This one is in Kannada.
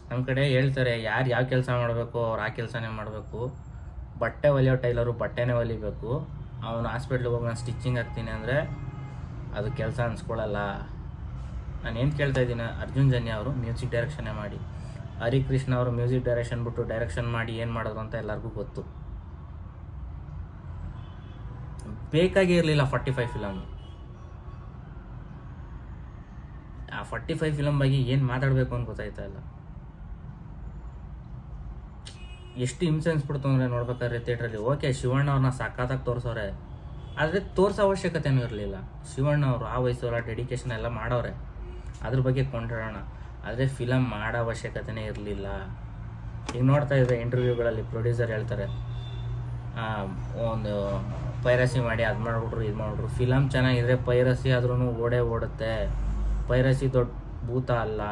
ನಮ್ಮ ಕಡೆ ಹೇಳ್ತಾರೆ ಯಾರು ಯಾವ ಕೆಲಸ ಮಾಡಬೇಕು ಅವ್ರು ಆ ಕೆಲಸನೇ ಮಾಡಬೇಕು. ಬಟ್ಟೆ ಹೊಲಿಯೋ ಟೈಲರು ಬಟ್ಟೆನೇ ಹೊಲಿಬೇಕು. ಅವನು ಹಾಸ್ಪಿಟ್ಲಿಗೆ ಹೋಗಿ ನಾನು ಸ್ಟಿಚಿಂಗ್ ಹಾಕ್ತೀನಿ ಅಂದರೆ ಅದು ಕೆಲಸ ಅನ್ಸ್ಕೊಳ್ಳಲ್ಲ. ನಾನು ಏನು ಕೇಳ್ತಾ ಇದ್ದೀನಿ, ಅರ್ಜುನ್ ಜನ್ಯ ಅವರು ಮ್ಯೂಸಿಕ್ ಡೈರೆಕ್ಷನ್ನೇ ಮಾಡಿ, ಹರಿಕೃಷ್ಣ ಅವರು ಮ್ಯೂಸಿಕ್ ಡೈರೆಕ್ಷನ್ ಬಿಟ್ಟು ಡೈರೆಕ್ಷನ್ ಮಾಡಿ ಏನು ಮಾಡಿದ್ರು ಅಂತ ಎಲ್ಲರಿಗೂ ಗೊತ್ತು. ಬೇಕಾಗೇ ಇರಲಿಲ್ಲ 45 ಫಿಲಮ್. ಆ 45 ಫಿಲಮ್ ಬಗ್ಗೆ ಏನು ಮಾತಾಡಬೇಕು ಅಂತ ಗೊತ್ತಾಯ್ತಾ ಇಲ್ಲ. ಎಷ್ಟು ಹಿಂಸೆ ಅನ್ಸ್ಬಿಡ್ತು ಅಂದರೆ ನೋಡ್ಬೇಕಾದ್ರೆ ಥಿಯೇಟ್ರಲ್ಲಿ. ಓಕೆ, ಶಿವಣ್ಣ ಅವ್ರನ್ನ ಸಖತ್ತಾಗಿ ತೋರಿಸೋರೆ, ಆದರೆ ತೋರಿಸೋ ಅವಶ್ಯಕತೆನೂ ಇರಲಿಲ್ಲ. ಶಿವಣ್ಣ ಅವರು ಆ ವಯಸ್ಸು ಡೆಡಿಕೇಶನ್ ಎಲ್ಲ ಮಾಡೋರೆ, ಅದ್ರ ಬಗ್ಗೆ ಕೊಂಡೋಣ. ಆದರೆ ಫಿಲಮ್ ಮಾಡೋ ಅವಶ್ಯಕತೆನೇ ಇರಲಿಲ್ಲ. ಈಗ ನೋಡ್ತಾ ಇದ್ದರೆ ಇಂಟರ್ವ್ಯೂಗಳಲ್ಲಿ ಪ್ರೊಡ್ಯೂಸರ್ ಹೇಳ್ತಾರೆ, ಒಂದು ಪೈರಸಿ ಮಾಡಿ ಅದು ಮಾಡಿಬಿಟ್ರು ಇದು ಮಾಡಿಬಿಟ್ರು. ಫಿಲಮ್ ಚೆನ್ನಾಗಿದ್ರೆ ಪೈರಸಿ ಆದ್ರೂ ಓಡೇ ಓಡುತ್ತೆ. ಪೈರಸಿ ದೊಡ್ಡ ಭೂತ ಅಲ್ಲ.